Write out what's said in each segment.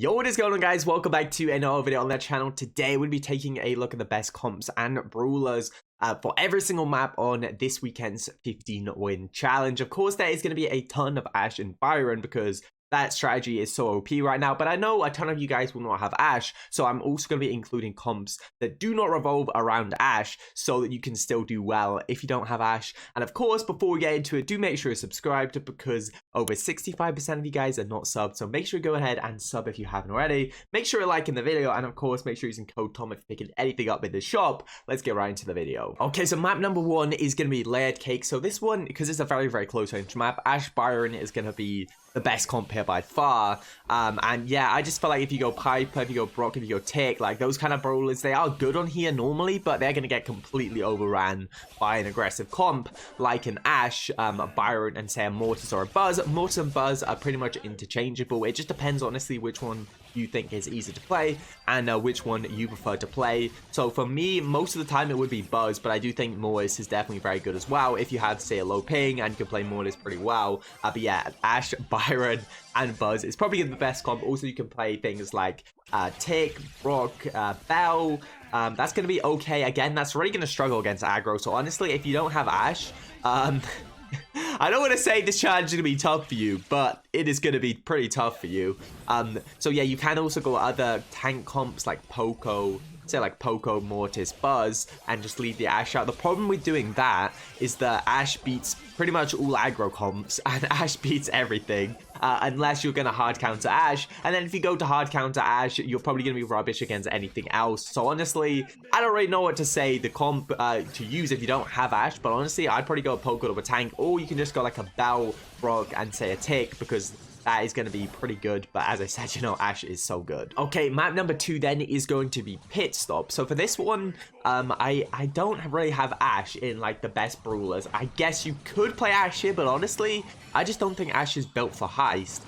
Yo, what is going on, guys? Welcome back to another video on that channel. Today we'll be taking a look at the best comps and brawlers for every single map on this weekend's 15-win challenge. Of course, there is going to be a ton of Ash and Byron because that strategy is so OP right now, but I know a ton of you guys will not have Ash, so I'm also going to be including comps that do not revolve around Ash so that you can still do well if you don't have Ash. And of course, before we get into it, do make sure you're subscribed because over 65% of you guys are not subbed, so make sure you go ahead and sub if you haven't already. Make sure you're liking the video, and of course, make sure you're using code TOM if you're picking anything up in the shop. Let's get right into the video. Okay, so map number one is going to be Layered Cake. So this one, because it's a very, very close range map, Ash Byron is going to be the best comp here by far. And yeah, I just feel like if you go Piper, if you go Brock, if you go Tick, like those kind of brawlers, they are good on here normally, but they're going to get completely overran by an aggressive comp like an Ash, Byron, and say a Mortis or a Buzz. Mortis and Buzz are pretty much interchangeable. It just depends, honestly, which one you think is easy to play and which one you prefer to play. So for me, most of the time it would be Buzz, but I do think Mortis is definitely very good as well if you have, say, a low ping and you can play Mortis pretty well. But yeah, Ash, Byron, and Buzz is probably the best comp. Also, you can play things like Tick, Brock, Bell. That's going to be okay. Again, that's really going to struggle against aggro. So honestly, if you don't have Ash, I don't want to say this challenge is going to be tough for you, but it is going to be pretty tough for you. So yeah, you can also go other tank comps like Poco, say like Poco, Mortis, Buzz, and just leave the Ash out. The problem with doing that is that Ash beats pretty much all aggro comps, and Ash beats everything. Unless you're going to hard counter Ash, and then if you go to hard counter Ash, you're probably going to be rubbish against anything else. So honestly, I don't really know what to say the comp to use if you don't have Ash, but honestly, I'd probably go Poco to a tank, or you can just go like a Bell, Brock, and say a Tick, because that is going to be pretty good. But as I said, you know, Ash is so good. Okay, map number two then is going to be Pit Stop. So for this one, I don't really have Ash in like the best brawlers. I guess you could play Ash here, but honestly, I just don't think Ash is built for heist.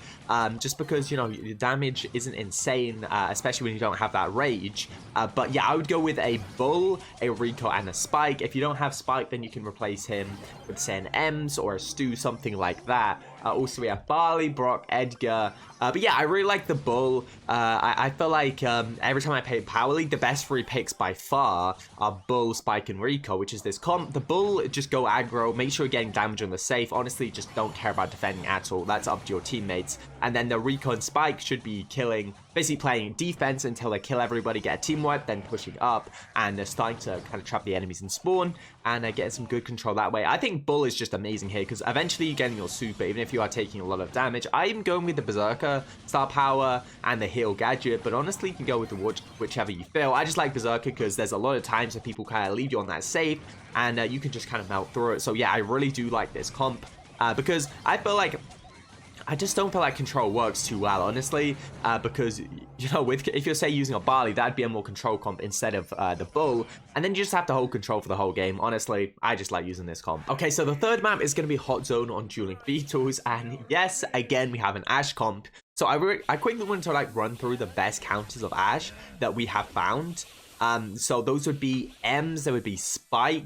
Just because, you know, the damage isn't insane, especially when you don't have that rage. But yeah, I would go with a Bull, a Rico, and a Spike. If you don't have Spike, then you can replace him with, say, an Ems or a Stu, something like that. Also, we have Barley, Brock, Edgar. But yeah, I really like the Bull. I feel like every time I play Power League, the best three picks by far are Bull, Spike, and Rico, which is this comp. The Bull, just go aggro, make sure you're getting damage on the safe. Honestly, just don't care about defending at all. That's up to your teammates. And then the Rico and Spike should be killing, basically playing defense until they kill everybody, get a team wipe, then pushing up, and they're starting to kind of trap the enemies in spawn, and getting some good control that way. I think Bull is just amazing here, because eventually you're getting your super, even if you are taking a lot of damage. I'm going with the Berserker, Star Power, and the Heal Gadget, but honestly, you can go with the whichever you feel. I just like Berserker, because there's a lot of times that people kind of leave you on that safe, and you can just kind of melt through it. So yeah, I really do like this comp, because I feel like I just don't feel like control works too well, honestly, because, you know, if you're, say, using a Barley, that'd be a more control comp instead of the Bull, and then you just have to hold control for the whole game. Honestly, I just like using this comp. Okay, so the third map is going to be Hot Zone on Dueling Beetles, and yes, again, we have an Ash comp. So I quickly want to, like, run through the best counters of Ash that we have found. So those would be Ems, there would be Spike,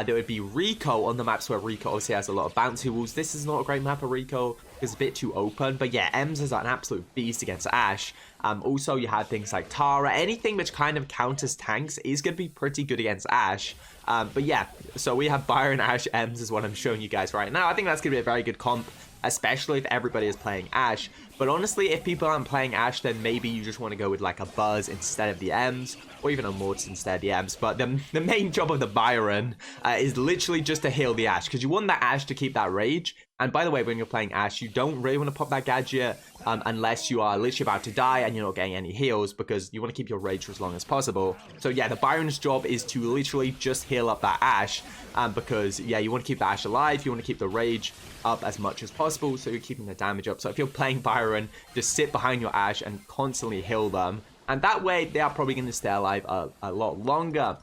there would be Rico on the maps where Rico obviously has a lot of bouncy walls. This is not a great map for Rico, it's a bit too open, but yeah, Ems is an absolute beast against Ash. Also, you have things like Tara. Anything which kind of counters tanks is going to be pretty good against Ash. But yeah, so we have Byron, Ash, Ems is what I'm showing you guys right now. I think that's going to be a very good comp, especially if everybody is playing Ash. But honestly, if people aren't playing Ash, then maybe you just want to go with like a Buzz instead of the Ems, or even a Mortis instead of the Ems. But the main job of the Byron is literally just to heal the Ash, because you want that Ash to keep that rage. And by the way, when you're playing Ash, you don't really want to pop that gadget unless you are literally about to die and you're not getting any heals, because you want to keep your rage for as long as possible. So yeah, the Byron's job is to literally just heal up that Ash, because yeah, you want to keep the Ash alive, you want to keep the rage up as much as possible, so you're keeping the damage up. So if you're playing Byron, just sit behind your Ash and constantly heal them, and that way they are probably going to stay alive a lot longer.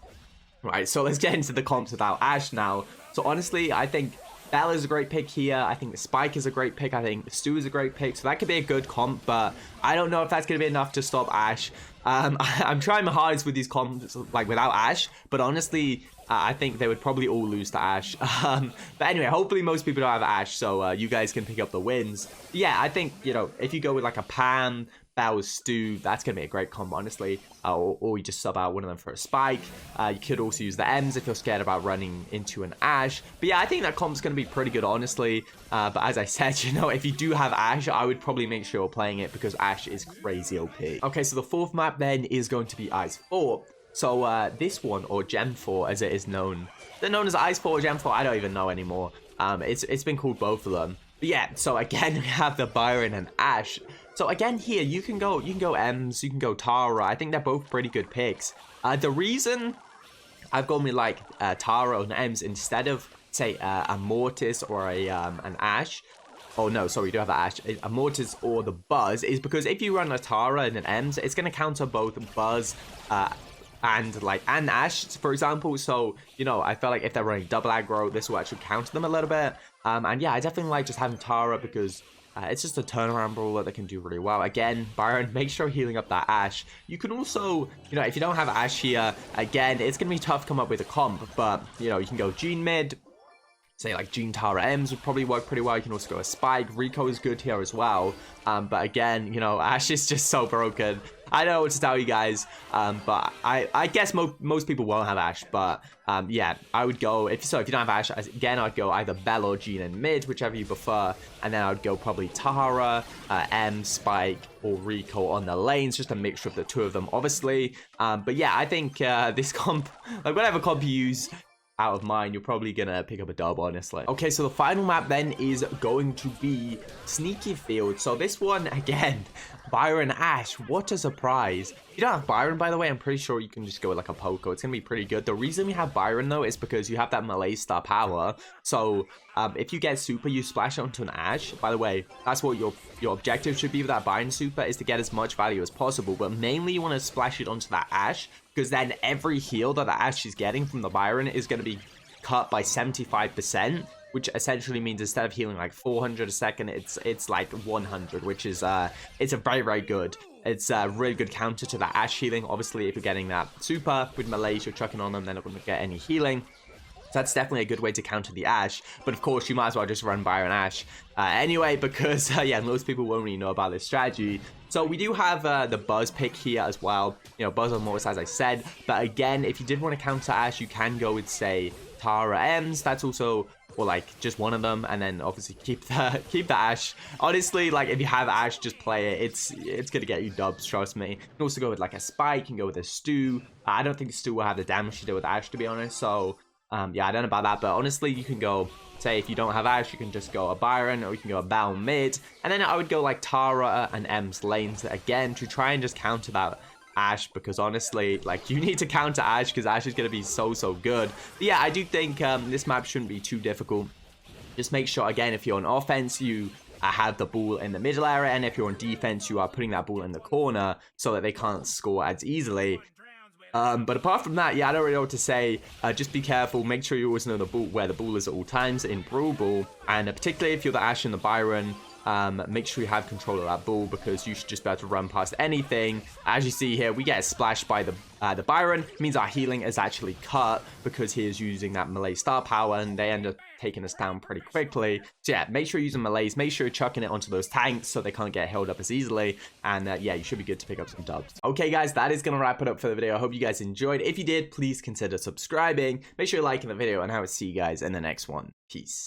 Right, so let's get into the comps without Ash now. So honestly, I think Bell is a great pick here. I think the Spike is a great pick. I think the Stu is a great pick. So that could be a good comp, but I don't know if that's going to be enough to stop Ash. I'm trying my hardest with these comps, like without Ash, but honestly, I think they would probably all lose to Ash. But anyway, hopefully most people don't have Ash, so you guys can pick up the wins. Yeah, I think, you know, if you go with like a Pam, Bell, Stu, that's going to be a great combo, honestly. Or you just sub out one of them for a spike. You could also use the M's if you're scared about running into an Ashe. But yeah, I think that comp's going to be pretty good, honestly. But as I said, you know, if you do have Ashe, I would probably make sure you're playing it because Ashe is crazy OP. Okay, so the fourth map then is going to be Ice 4. So this one, or Gem 4 as it is known. They're known as Ice 4 or Gem 4, I don't even know anymore. It's been called both of them. But yeah, so again, we have the Byron and Ashe. So again here, you can go M's, you can go Tara. I think they're both pretty good picks. The reason I've gone with like Tara and M's instead of say a Mortis or an Ashe. Oh no, sorry, you do have an Ashe. A Mortis or the Buzz is because if you run a Tara and an M's, it's gonna counter both Buzz and Ashe, for example. So, you know, I felt like if they're running double aggro, this will actually counter them a little bit. And yeah, I definitely like just having Tara because it's just a turnaround brawler that can do really well. Again, Byron, make sure healing up that Ashe. You can also, you know, if you don't have Ashe here, again, it's going to be tough to come up with a comp. But, you know, you can go Gene mid. Say like Gene Tara M's would probably work pretty well. You can also go a Spike. Rico is good here as well. But again, you know, Ashe is just so broken. I don't know what to tell you guys. But I guess most people won't have Ashe. But yeah, I would go, if you don't have Ashe, again, I'd go either Bell or Gene in mid, whichever you prefer. And then I'd go probably Tara, M, Spike, or Rico on the lanes. Just a mixture of the two of them, obviously. But yeah, I think this comp, like whatever comp you use, out of mine, you're probably gonna pick up a dub, honestly. Okay, so the final map then is going to be Sneaky Field. So this one, again, Byron Ashe, what a surprise. If you don't have Byron, by the way, I'm pretty sure you can just go with like a Poco. It's gonna be pretty good. The reason we have Byron though is because you have that melee star power. So if you get super, you splash it onto an Ashe. By the way, that's what your objective should be with that Byron super, is to get as much value as possible. But mainly you want to splash it onto that Ashe, because then every heal that the Ashe is getting from the Byron is going to be cut by 75%, which essentially means instead of healing like 400 a second, it's like 100, which is it's a very good. It's a really good counter to that Ashe healing. Obviously, if you're getting that super with melees, you're chucking on them, they're not going to get any healing. So that's definitely a good way to counter the Ashe. But of course, you might as well just run Byron Ashe anyway, because yeah, most people won't really know about this strategy. So we do have the Buzz pick here as well. You know, Buzz on Mortis, as I said. But again, if you did want to counter Ashe, you can go with, say, Tara M's. That's also, or like just one of them, and then obviously keep the Ashe. Honestly, like if you have Ashe, just play it. It's gonna get you dubs, trust me. You can also go with like a Spike. You can go with a Stu. I don't think Stu will have the damage to do with Ashe, to be honest. So yeah, I don't know about that, but honestly, you can go, say, if you don't have Ashe, you can just go a Byron, or you can go a Bell mid, and then I would go like Tara and M's lanes again to try and just counter that Ashe, because honestly, like, you need to counter Ashe because Ashe is going to be so good. But yeah, I do think this map shouldn't be too difficult. Just make sure, again, if you're on offense, you have the ball in the middle area, and if you're on defense, you are putting that ball in the corner so that they can't score as easily. But apart from that, yeah, I don't really know what to say. Just be careful. Make sure you always know where the ball is at all times in Brawl Ball. And particularly if you're the Ashe and the Byron, make sure you have control of that ball, because you should just be able to run past anything. As you see here, we get splashed by the Byron. It means our healing is actually cut because he is using that melee star power, and they end up taking us down pretty quickly. So yeah, make sure you're using melees. Make sure you're chucking it onto those tanks so they can't get held up as easily. And yeah, you should be good to pick up some dubs. Okay, guys, that is going to wrap it up for the video. I hope you guys enjoyed. If you did, please consider subscribing. Make sure you're liking the video, and I will see you guys in the next one. Peace.